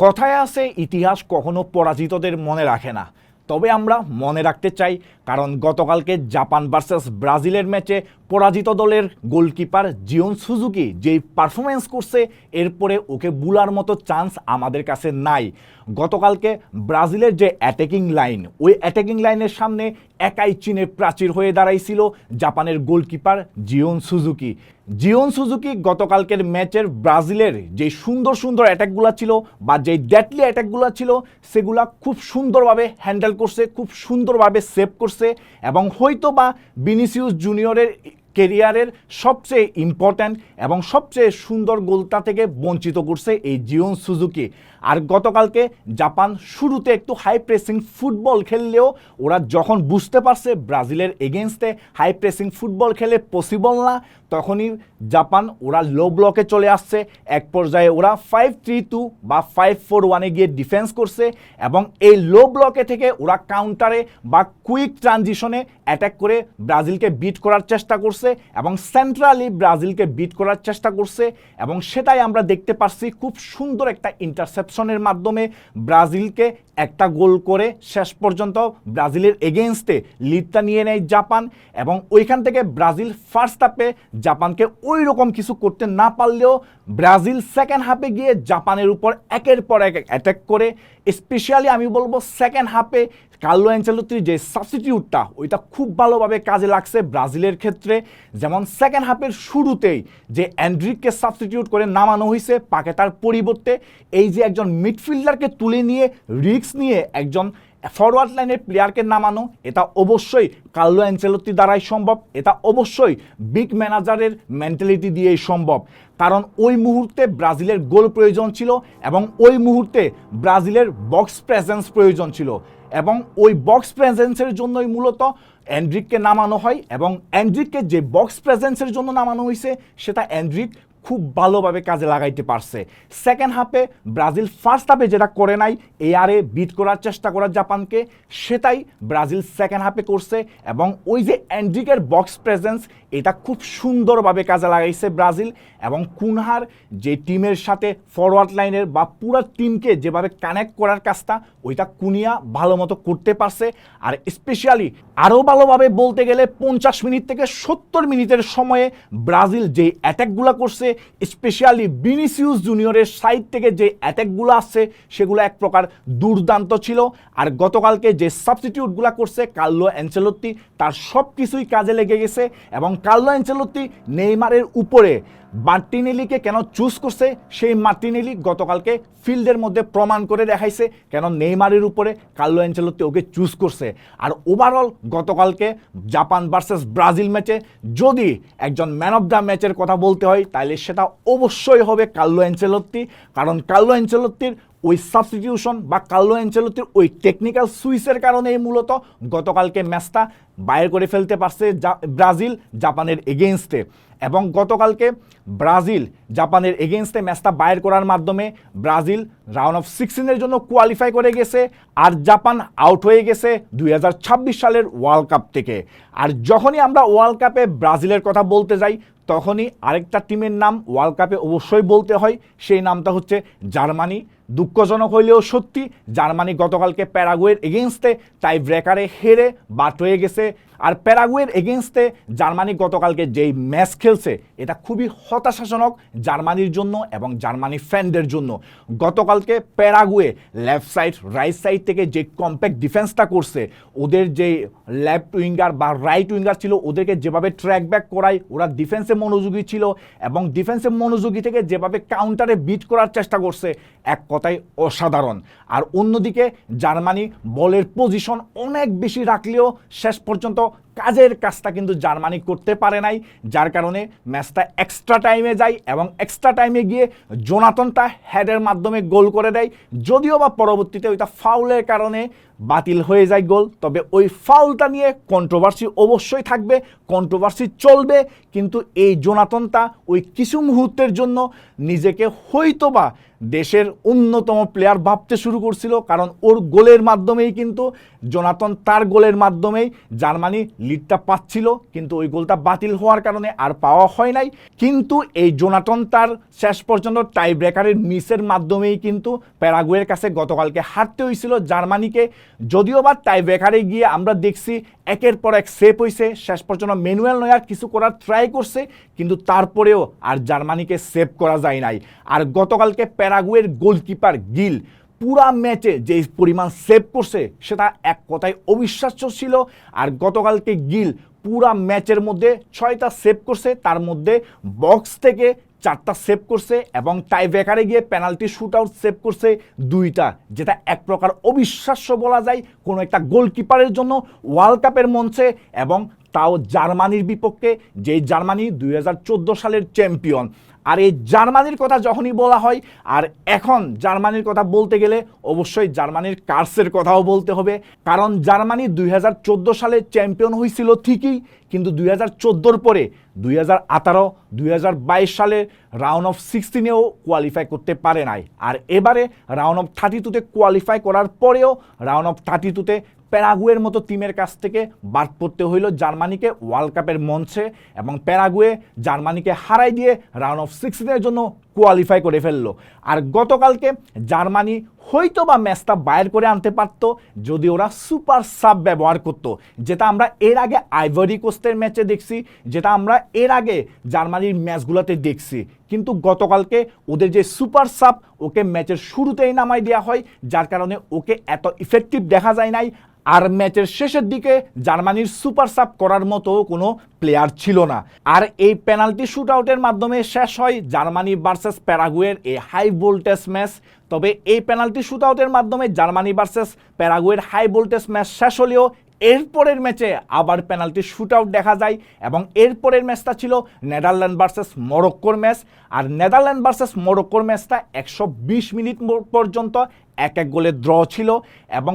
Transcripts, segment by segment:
কথায় আছে ইতিহাস কখনো পরাজিতদের মনে রাখে না, তবে আমরা মনে রাখতে চাই, কারণ গতকালকে জাপান ভার্সেস ব্রাজিলের ম্যাচে পরাজিত দলের গোলকিপার জিওন সুজুকি যেই পারফরমেন্স করছে, এরপরে ওকে বুলার মতো চান্স আমাদের কাছে নাই। গতকালকে ব্রাজিলের যে অ্যাটাকিং লাইন, ওই অ্যাটাকিং লাইনের সামনে একাই চীনের প্রাচীর হয়ে দাঁড়াইছিল জাপানের goalkeeper Jeon Suzuki. Jeon Suzuki গতকালকের ম্যাচের ব্রাজিলের যে সুন্দর সুন্দর অ্যাটাকগুলো ছিল বা যে ডেডলি অ্যাটাকগুলো ছিল, সেগুলা খুব সুন্দরভাবে হ্যান্ডেল করছে, খুব সুন্দরভাবে সেভ করছে এবং হয়তো বা ভিনিসিয়াস জুনিয়রের কেরিয়ারের সবচেয়ে ইম্পর্ট্যান্ট এবং সবচেয়ে সুন্দর গোলটা থেকে বঞ্চিত করছে এই জিওন সুজুকি। আর গতকালকে জাপান শুরুতে একটু হাই প্রেসিং ফুটবল খেললেও ওরা যখন বুঝতে পারছে ব্রাজিলের এগেনস্টে হাই প্রেসিং ফুটবল খেলে পসিবল না, তখনই জাপান ওরা লো ব্লকে চলে আসছে। এক পর্যায়ে ওরা 5-3-2 বা 5-4-1-এ গিয়ে ডিফেন্স করছে এবং এই লো ব্লকে থেকে ওরা কাউন্টারে বা কুইক ট্রানজিশনে অ্যাটাক করে ব্রাজিলকে বিট করার চেষ্টা করছে এবং সেন্ট্রালি ব্রাজিলকে বিট করার চেষ্টা করছে এবং সেটাই আমরা দেখতে পাচ্ছি। খুব সুন্দর একটা ইন্টারসেপশনের মাধ্যমে ব্রাজিলকে একটা গোল করে শেষ পর্যন্ত ব্রাজিলের এগেনস্টে লিডটা নিয়ে নেয় জাপান এবং ওইখান থেকে ব্রাজিল ফার্স্ট হাফে জাপানকে ওই রকম কিছু করতে না পারলেও ব্রাজিল সেকেন্ড হাফে গিয়ে জাপানের উপর একের পর এক অ্যাটাক করে। স্পেশালি আমি বলবো সেকেন্ড হাফে কার্লো অ্যানচেলোত্তির যে সাবস্টিটিউটটা, ওইটা খুব ভালোভাবে কাজে লাগছে ব্রাজিলের ক্ষেত্রে। যেমন সেকেন্ড হাফের শুরুতেই যে অ্যান্ড্রিককে সাবস্টিটিউট করে নামানো হয়েছে পাকেতার পরিবর্তে, এই যে একজন মিডফিল্ডারকে তুলে নিয়ে রিস্ক নিয়ে একজন ফরওয়ার্ড লাইনের প্লেয়ারকে নামানো, এটা অবশ্যই কার্লো অ্যানচেলোত্তি দ্বারাই সম্ভব। এটা অবশ্যই বিগ ম্যানেজারের মেন্টালিটি দিয়েই সম্ভব, কারণ ওই মুহূর্তে ব্রাজিলের গোল প্রয়োজন ছিল এবং ওই মুহূর্তে ব্রাজিলের বক্স প্রেজেন্স প্রয়োজন ছিল এবং ওই বক্স প্রেজেন্সের জন্যই মূলত অ্যান্ড্রিককে নামানো হয় এবং অ্যান্ড্রিককে যে বক্স প্রেজেন্সের জন্য নামানো হয়েছে সেটা অ্যান্ড্রিক খুব ভালোভাবে কাজে লাগাইতে পারছে। সেকেন্ড হাফে ব্রাজিল ফার্স্ট হাফে যেটা করে নাই, এআরে বিট করার চেষ্টা করা জাপানকে, সেটাই ব্রাজিল সেকেন্ড হাফে করছে এবং ওই যে অ্যান্ড্রিকের বক্স প্রেজেন্স, এটা খুব সুন্দরভাবে কাজে লাগাইছে ব্রাজিল এবং কুনহার যে টিমের সাথে ফরওয়ার্ড লাইনের বা পুরো টিমকে যেভাবে কানেক্ট করার কাজটা, ওইটা কুনিয়া ভালো মতো করতে পারছে। আর স্পেশালি আরও ভালোভাবে বলতে গেলে 50 মিনিট থেকে 70 মিনিটের সময়ে ব্রাজিল যে অ্যাটাকগুলো করছে, স্পেশালি ভিনিসিয়াস জুনিয়রের সাইড থেকে যে অ্যাটাকগুলো আসছে, সেগুলো এক প্রকার দুর্দান্ত ছিল। আর গতকালকে যে সাবস্টিটিউটগুলো করছে কার্লো অ্যানচেলোত্তি, তার সব কিছুই কাজে লেগে গেছে এবং কার্লো অ্যানচেলোত্তি নেইমারের উপরে মার্টিনেলিকে কেন চুজ করছে, সেই মার্টিনেলি গতকালকে ফিল্ডের মধ্যে প্রমাণ করে দেখাইছে কেন নেইমারের উপরে কার্লো অ্যানচেলোত্তি ওকে চুজ করছে। আর ওভারঅল গতকালকে জাপান ভার্সেস ব্রাজিল ম্যাচে যদি একজন ম্যান অফ দ্য ম্যাচের কথা বলতে হয়, তাহলে সেটা অবশ্যই হবে কার্লো অ্যানচেলোত্তি, কারণ কার্লো অ্যানচেলোত্তির ওই সাবস্টিটিউশন বা কার্লো অ্যানচেলোত্তির ওই টেকনিক্যাল সুইচের কারণেই মূলত গতকালকে ম্যাচটা বাইর করে ফেলতে পারছে ব্রাজিল জাপানের এগেনস্টে। এবং গতকালকে ব্রাজিল জাপানের এগেনস্টে ম্যাচটা বাইর করার মাধ্যমে ব্রাজিল রাউন্ড অফ 16-এর জন্য কোয়ালিফাই করে গেছে আর জাপান আউট হয়ে গেছে 2026 সালের ওয়ার্ল্ড কাপ থেকে। আর যখনই আমরা ওয়ার্ল্ড কাপে ব্রাজিলের কথা বলতে যাই, তখনই আরেকটা টিমের নাম ওয়ার্ল্ড কাপে অবশ্যই বলতে হয়, সেই নামটা হচ্ছে জার্মানি। দুঃখজনক হইলেও সত্যি, জার্মানি গতকালকে প্যারাগুয়ের এগেনস্টে টাই ব্রেকারে হেরে বাদ হয়ে গেছে। আর প্যারাগুয়ের এগেনস্টে জার্মানি গতকালকে যেই ম্যাচ খেলছে, এটা খুবই হতাশাজনক জার্মানির জন্য এবং জার্মানি ফ্যানদের জন্য। গতকালকে Paraguay left side right side থেকে যে কম্প্যাক্ট ডিফেন্সটা করছে, ওদের যে লেফট উইঙ্গার বা রাইট উইঙ্গার ছিল, ওদেরকে যেভাবে ট্র্যাক ব্যাক করায় ওরা ডিফেন্সে মনোযোগী ছিল এবং ডিফেন্সে মনোযোগী থেকে যেভাবে কাউন্টারে বিট করার চেষ্টা করছে, এক কথায় অসাধারণ। আর অন্যদিকে জার্মানি বলের পজিশন অনেক বেশি রাখলেও শেষ পর্যন্ত কাজের কাজটা কিন্তু জার্মানি করতে পারে নাই, যার কারণে ম্যাচটা এক্সট্রা টাইমে যায় এবং এক্সট্রা টাইমে গিয়ে জোনাথনটা হেডের মাধ্যমে গোল করে দেয়। যদিও বা পরবর্তীতে ওইটা ফাউলের কারণে বাতিল হয়ে যায় গোল, তবে ওই ফাউলটা নিয়ে কন্ট্রোভার্সি অবশ্যই থাকবে, কন্ট্রোভার্সি চলবে, কিন্তু এই জোনাথনটা ওই কিছু মুহূর্তের জন্য নিজেকে হয়তোবা দেশের অন্যতম প্লেয়ার ভাবতে শুরু করছিল, কারণ ওর গোলের মাধ্যমেই কিন্তু জোনাথন, তার গোলের মাধ্যমেই জার্মানি লিডটা পাচ্ছিল, কিন্তু ওই গোলটা বাতিল হওয়ার কারণে আর পাওয়া হয় নাই। কিন্তু এই জোনাটন তার শেষ পর্যন্ত টাই ব্রেকারের মিসের মাধ্যমেই কিন্তু প্যারাগুয়ের কাছে গতকালকে হারতে হয়েছিল জার্মানিকে। যদিও বা টাই ব্রেকারে গিয়ে আমরা দেখছি একের পর এক সেভ হয়েছে, শেষ পর্যন্ত ম্যানুয়েল নয়ার কিছু করার ট্রাই করছে, কিন্তু তারপরেও আর জার্মানিকে সেভ করা যায় নাই। আর গতকালকে প্যারাগুয়ের গোলকিপার গিল পুরা ম্যাচে যে পরিমাণ সেভ করছে সেটা এক কথায় অবিশ্বাস্য ছিল। আর গতকালকে গিল পুরা ম্যাচের মধ্যে 6টা সেভ করছে, তার মধ্যে বক্স থেকে 4টা সেভ করছে এবং টাই ব্রেকারে গিয়ে পেনাল্টি শুট আউট সেভ করছে 2টা, যেটা এক প্রকার অবিশ্বাস্য বলা যায় কোনো একটা গোলকিপারের জন্য ওয়ার্ল্ড কাপের মঞ্চে, এবং তাও জার্মানির বিপক্ষে, যে জার্মানি 2014 সালের চ্যাম্পিয়ন। আর এই জার্মানির কথা যখনই বলা হয়, আর এখন জার্মানির কথা বলতে গেলে অবশ্যই জার্মানির কার্সের কথাও বলতে হবে, কারণ জার্মানি 2014 সালে চ্যাম্পিয়ন হয়েছিল ঠিকই, কিন্তু 2014 পরে 2018, 2022 সালে রাউন্ড অফ 16-এও কোয়ালিফাই করতে পারে নাই। আর এবারে রাউন্ড অফ 32-তে কোয়ালিফাই করার পরেও রাউন্ড অফ 32-তে প্যারাগুয়ের মতো টিমের কাছ থেকে বাদ পড়তে হইল জার্মানিকে ওয়ার্ল্ড কাপের মঞ্চে, এবং প্যারাগুয়ে জার্মানিকে হারাই দিয়ে রাউন্ড অফ 16-এর জন্য কোয়ালিফাই করে ফেললো। আর গতকালকে জার্মানি হয়তো বা ম্যাচটা বাইর করে আনতে পারতো যদি ওরা সুপার সাব ব্যবহার করত, যেটা আমরা এর আগে আইভরি কোস্টের ম্যাচে দেখছি, যেটা আমরা এর আগে জার্মানির ম্যাচগুলোতে দেখছি। কিন্তু গতকালকে ওদের যে সুপার সাব, ওকে ম্যাচের শুরুতেই নামাই দেওয়া হয়, যার কারণে ওকে এত ইফেক্টিভ দেখা যায় নাই। আর ম্যাচের শেষের দিকে জার্মানির সুপার সাব করার মতো কোনো প্লেয়ার ছিল না। আর এই পেনাল্টি শুট আউটের মাধ্যমে শেষ হয় জার্মানি ভার্সেস প্যারাগুয়ের এই হাই ভোল্টেজ ম্যাচ। তবে এই পেনাল্টি শুট আউটের মাধ্যমে জার্মানি ভার্সেস প্যারাগুয়ের হাই ভোল্টেজ ম্যাচ শেষ হলেও এরপরের ম্যাচে আবার পেনাল্টি শুট আউট দেখা যায়, এবং এরপরের ম্যাচটা ছিল নেদারল্যান্ড ভার্সেস মরক্কোর ম্যাচ। আর নেদারল্যান্ড ভার্সেস মরক্কোর ম্যাচটা 120 মিনিট পর্যন্ত 1-1 গোলে ড্র ছিল, এবং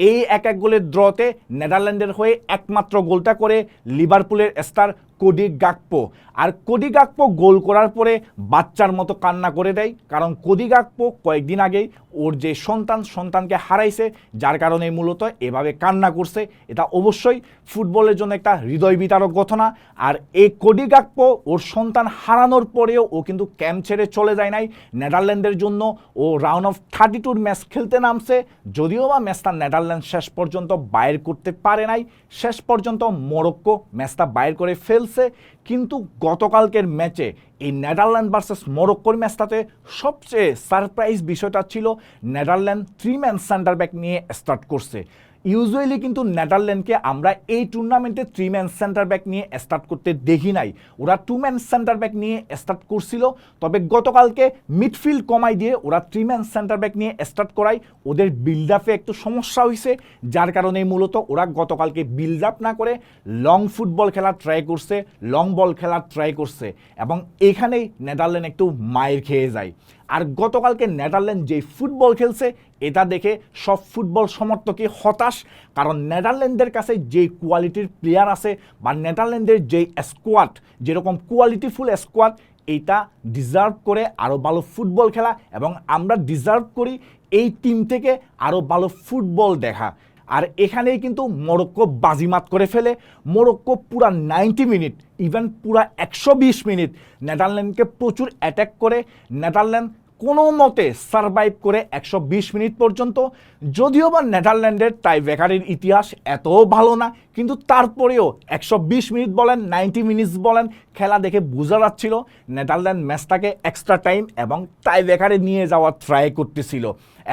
এই 1-1 গোলের ড্রতে নেদারল্যান্ডের হয়ে একমাত্র গোলটা করে লিভারপুলের স্টার কোডি গাকপো। আর কোডি গাকপো গোল করার পরে বাচ্চার মতো কান্না করে দেয়, কারণ কোডি গাকপো কয়েকদিন আগেই ওর যে সন্তানকে হারাইছে, যার কারণে মূলত এভাবে কান্না করছে। এটা অবশ্যই ফুটবলের জন্য একটা হৃদয় বিতারক ঘটনা। আর এই কোডি গাকপো ওর সন্তান হারানোর পরেও ও কিন্তু ক্যাম্প ছেড়ে চলে যায় নাই নেদারল্যান্ডের জন্য। ও রাউন্ড অফ 32 ম্যাচ খেলতে নামছে, যদিও বা ম্যাচটা নেদারল্যান্ড শেষ পর্যন্ত বাইর করতে পারে নাই। শেষ পর্যন্ত মরক্কো ম্যাচটা বাইর করে ফেলছে। কিন্তু গতকালকের ম্যাচে এই নেদারল্যান্ড ভার্সেস মরক্কোর ম্যাচটাতে সবচেয়ে সারপ্রাইজ বিষয়টা ছিল নেদারল্যান্ড 3-ম্যান সেন্টার ব্যাক নিয়ে স্টার্ট করছে। ইউজুয়ালি কিন্তু নেদারল্যান্ডকে আমরা এই টুর্নামেন্টে 3-ম্যান সেন্টার ব্যাক নিয়ে স্টার্ট করতে দেখি নাই, ওরা 2-ম্যান সেন্টার ব্যাক নিয়ে স্টার্ট করছিল। তবে গতকালকে মিডফিল্ড কমাই দিয়ে ওরা 3-ম্যান সেন্টার ব্যাক নিয়ে স্টার্ট করায় ওদের বিল্ড আপে একটু সমস্যা হয়েছে, যার কারণে মূলত ওরা গতকালকে বিল্ড আপ না করে লং ফুটবল খেলা ট্রাই করছে, লং বল খেলা ট্রাই করছে, এবং এখানেই নেদারল্যান্ড একটু মায়ের খেয়ে যায়। আর গতকালকে নেদারল্যান্ড যে ফুটবল খেলছে এটা দেখে সব ফুটবল সমর্থকই হতাশ, কারণ নেদারল্যান্ডের কাছে যে কোয়ালিটির প্লেয়ার আছে, বা নেদারল্যান্ডের যে স্কোয়াড, যেরকম কোয়ালিটিফুল স্কোয়াড, এইটা ডিজার্ভ করে আরও ভালো ফুটবল খেলা, এবং আমরা ডিজার্ভ করি এই টিম থেকে আরও ভালো ফুটবল দেখা। আর এখানেই কিন্তু মরক্কো বাজিমাত করে ফেলে। মরক্কো পুরা 90 মিনিট, ইভেন পুরা 120 মিনিট নেদারল্যান্ডকে প্রচুর অ্যাটাক করে। নেদারল্যান্ড কোনো মতে সারভাইভ করে 120 মিনিট পর্যন্ত। যদিও বা নেদারল্যান্ডের টাইব্রেকারের ইতিহাস এত ভালো না, কিন্তু তারপরেও 120 মিনিট বলেন, 90 মিনিটস বলেন, খেলা দেখে বোঝা যাচ্ছিল নেদারল্যান্ড ম্যাচটাকে এক্সট্রা টাইম এবং টাইব্রেকারে নিয়ে যাওয়ার ট্রাই করতেছিল।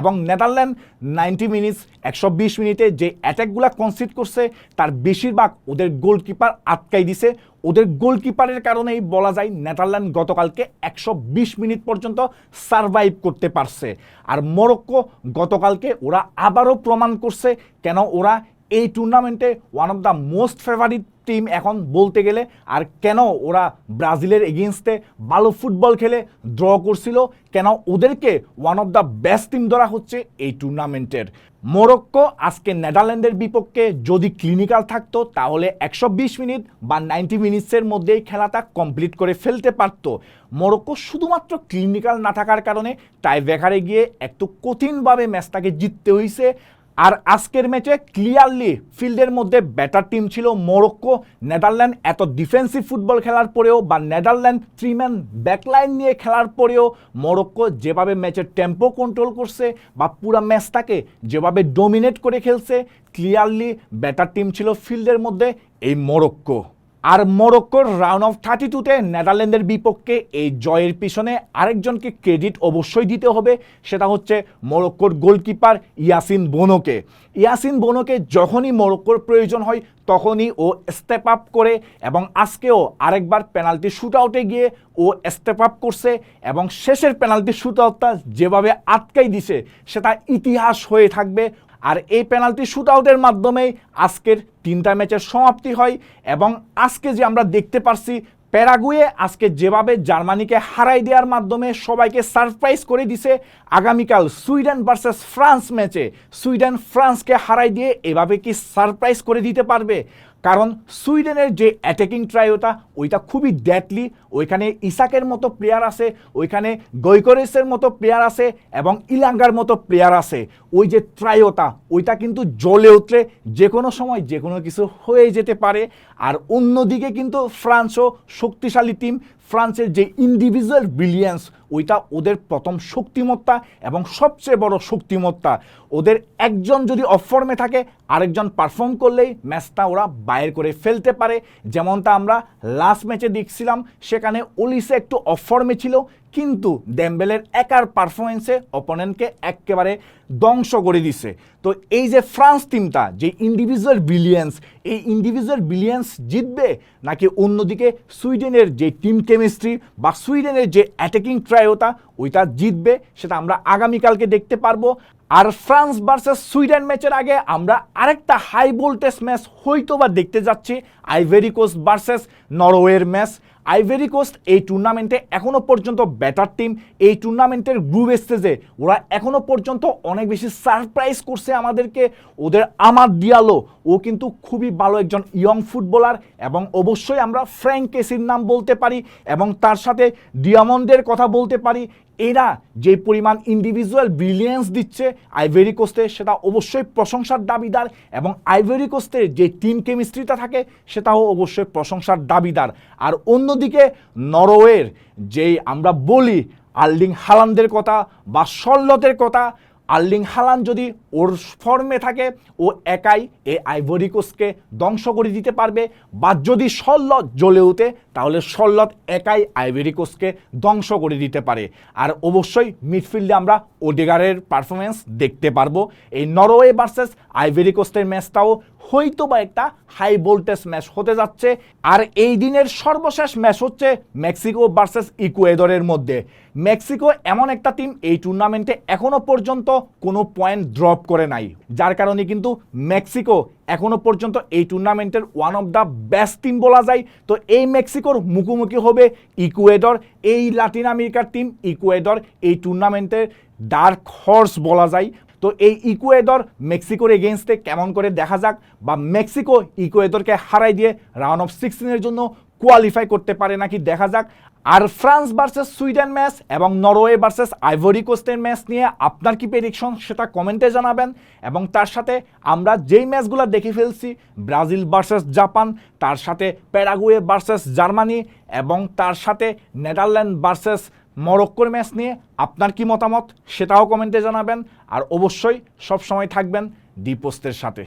এবং নেদারল্যান্ড 90 মিনিটস 120 মিনিটে যে অ্যাটাকগুলো কনসিড করছে তার বেশিরভাগ ওদের গোলকিপার আটকাই দিছে। ওদের গোলকিপারের কারণেই বলা যায় নেদারল্যান্ড গতকালকে 120 মিনিট পর্যন্ত সারভাইভ করতে পারছে। আর মরক্কো গতকালকে ওরা আবারও প্রমাণ করছে কেন ওরা এই টুর্নামেন্টে one of the most favourite team এখন বলতে গেলে, আর কেন ওরা ব্রাজিলের এগেনস্টে ভালো ফুটবল খেলে ড্র করছিল, কেন ওদেরকে one of the best team ধরা হচ্ছে এই টুর্নামেন্টের। মরক্কো আজকে নেদারল্যান্ডের বিপক্ষে যদি ক্লিনিক্যাল থাকতো তাহলে 120 মিনিট বা 90 মিনিটসের মধ্যেই খেলাটা কমপ্লিট করে ফেলতে পারতো। মরক্কো শুধুমাত্র ক্লিনিক্যাল না থাকার কারণে টাইব্রেকারে গিয়ে একটু কঠিনভাবে ম্যাচটাকে জিততে হয়েছে। আর আজকের ম্যাচে ক্লিয়ারলি ফিল্ডের মধ্যে ব্যাটার টিম ছিল মরক্কো। নেদারল্যান্ড এত ডিফেন্সিভ ফুটবল খেলার পরেও বা নেদারল্যান্ড 3-ম্যান ব্যাকলাইন নিয়ে খেলার পরেও মরক্কো যেভাবে ম্যাচের টেম্পো কন্ট্রোল করছে বা পুরো ম্যাচটাকে যেভাবে ডোমিনেট করে খেলছে, ক্লিয়ারলি ব্যাটার টিম ছিল ফিল্ডের মধ্যে এই মরক্কো। আর মরক্কোর রাউন্ড অফ 32-তে নেদারল্যান্ডের বিপক্ষে এই জয়ের পিছনে আরেকজনকে ক্রেডিট অবশ্যই দিতে হবে, সেটা হচ্ছে মরক্কোর গোলকিপার ইয়াসিন বোনোকে। ইয়াসিন বোনোকে যখনই মরক্কোর প্রয়োজন হয় তখনই ও স্টেপ আপ করে, এবং আজকেও আরেকবার পেনাল্টি শুট আউটে গিয়ে ও স্টেপ আপ করছে, এবং শেষের পেনাল্টি শুট আউটটা যেভাবে আটকাই দিছে সেটা ইতিহাস হয়ে থাকবে। আর এই পেনাল্টি শুট আউটের মাধ্যমেই আজকের 3টা ম্যাচের সমাপ্তি হয়। এবং আজকে যে আমরা দেখতে পারছি প্যারাগুয়ে আজকে যেভাবে জার্মানিকে হারাই দেওয়ার মাধ্যমে সবাইকে সারপ্রাইজ করে দিছে, আগামীকাল সুইডেন ভার্সেস ফ্রান্স ম্যাচে সুইডেন ফ্রান্সকে হারাই দিয়ে এভাবে কি সারপ্রাইজ করে দিতে পারবে? কারণ সুইডেনের যে অ্যাটাকিং ট্রায়োটা ওইটা খুবই ডেডলি, ওইখানে ইসাকের মতো প্লেয়ার আছে, ওইখানে গৈকরেসের মতো প্লেয়ার আছে এবং ইলাঙ্গার মতো প্লেয়ার আছে। ওই যে ট্রায়োটা ওইটা কিন্তু জ্বলে উঠলে যে কোনো সময় যে কোনো কিছু হয়ে যেতে পারে। আর অন্যদিকে কিন্তু ফ্রান্সও শক্তিশালী টিম, ফ্রান্সের যে ইন্ডিভিজুয়াল ব্রিলিয়েন্স ওইটা ওদের প্রথম শক্তিমত্তা এবং সবচেয়ে বড় শক্তিমত্তা। ওদের একজন যদি অফ ফর্মে থাকে আরেকজন পারফর্ম করলেই ম্যাচটা ওরা বাইর করে ফেলতে পারে, যেমনটা আমরা লাস্ট ম্যাচে দেখছিলাম। সেখানে ওলিসে একটু অফ ফর্মে ছিল, কিন্তু ডেম্বেলের একার পারফরমেন্সে অপোনেন্টকে একেবারে ধ্বংস করে দিছে। তো এই যে ফ্রান্স টিমটা যে ইন্ডিভিজুয়াল ব্রিলিয়েন্স, এই ইন্ডিভিজুয়াল ব্রিলিয়েন্স জিতবে নাকি অন্যদিকে সুইডেনের যে টিম কেমিস্ট্রি বা সুইডেনের যে অ্যাটাকিং ট্রায়োটা ওইটা জিতবে, সেটা আমরা আগামীকালকে দেখতে পারবো। আর ফ্রান্স ভার্সেস সুইডেন ম্যাচের আগে আমরা আরেকটা হাই ভোল্টেজ ম্যাচ হয়তো বা দেখতে যাচ্ছি, আইভরি কোস্ট ভার্সেস নরওয়ের ম্যাচ। আইভরি কোস্ট এই টুর্নামেন্টে এখনও পর্যন্ত ব্যাটার টিম। এই টুর্নামেন্টের গ্রুপ স্টেজে ওরা এখনও পর্যন্ত অনেক বেশি সারপ্রাইজ করছে আমাদেরকে। ওদের আমাদ দিয়ালো ও কিন্তু খুবই ভালো একজন ইয়ং ফুটবলার, এবং অবশ্যই আমরা ফ্র্যাঙ্ক কেসির নাম বলতে পারি এবং তার সাথে ডিয়ামন্ডের কথা বলতে পারি। এরা যে পরিমাণ ইন্ডিভিজুয়াল ব্রিলিয়েন্স দিচ্ছে আইভরি কোস্টে সেটা অবশ্যই প্রশংসার দাবিদার, এবং আইভরি কোস্টের যে টিম কেমিস্ট্রিটা থাকে সেটাও অবশ্যই প্রশংসার দাবিদার। আর অন্যদিকে নরওয়ের যেই আমরা বলি আর্লিং হালান্ডের কথা বা শর্লটের কথা, আর্লিং হালান্ড যদি ওর ফর্মে থাকে ও একাই এই আইভরি কোস্টকে ধ্বংস করে দিতে পারবে, বা যদি শর্লট জ্বলে ওঠে তাহলে শর্লট একাই আইভরি কোস্টকে ধ্বংস করে দিতে পারে। আর অবশ্যই মিডফিল্ডে আমরা ওডেগারের পারফরমেন্স দেখতে পারবো। এই নরওয়ে ভার্সেস আইভরি কোস্টের ম্যাচটাও হয়তো বা একটা হাই ভোল্টেজ ম্যাচ হতে যাচ্ছে। আর এই দিনের সর্বশেষ ম্যাচ হচ্ছে মেক্সিকো ভার্সেস ইকুয়েডরের মধ্যে। মেক্সিকো এমন একটা টিম এই টুর্নামেন্টে এখনো পর্যন্ত কোনো পয়েন্ট ড্রপ করে নাই, যার কারণে কিন্তু মেক্সিকো এখনো পর্যন্ত এই টুর্নামেন্টের one of the best team বলা যায়। তো এই মেক্সিকোর মুখোমুখি হবে ইকুয়েডর, এই লাতিন আমেরিকার টিম ইকুয়েডর এই টুর্নামেন্টের ডার্ক হর্স বলা যায়। তো এই ইকুয়েডর মেক্সিকোর এগেনস্টে কেমন করে দেখা যাক, বা মেক্সিকো ইকুয়েডরকে হারাই দিয়ে রাউন্ড অফ 16-এর জন্য কোয়ালিফাই করতে পারে নাকি দেখা যাক। আর ফ্রান্স ভার্সেস সুইডেন ম্যাচ এবং নরওয়ে ভার্সেস আইভরি কোস্টের ম্যাচ নিয়ে আপনার কি প্রেডিকশন সেটা কমেন্টে জানাবেন। এবং তার সাথে আমরা যেই ম্যাচগুলো দেখে ফেলছি, ব্রাজিল ভার্সেস জাপান, তার সাথে প্যারাগুয়ে ভার্সেস জার্মানি, এবং তার সাথে নেদারল্যান্ড ভার্সেস মরক্কোর ম্যাচ নিয়ে আপনার কি মতামত সেটাও কমেন্টে জানাবেন। আর অবশ্যই সব সময় থাকবেন ডি পোস্টের সাথে।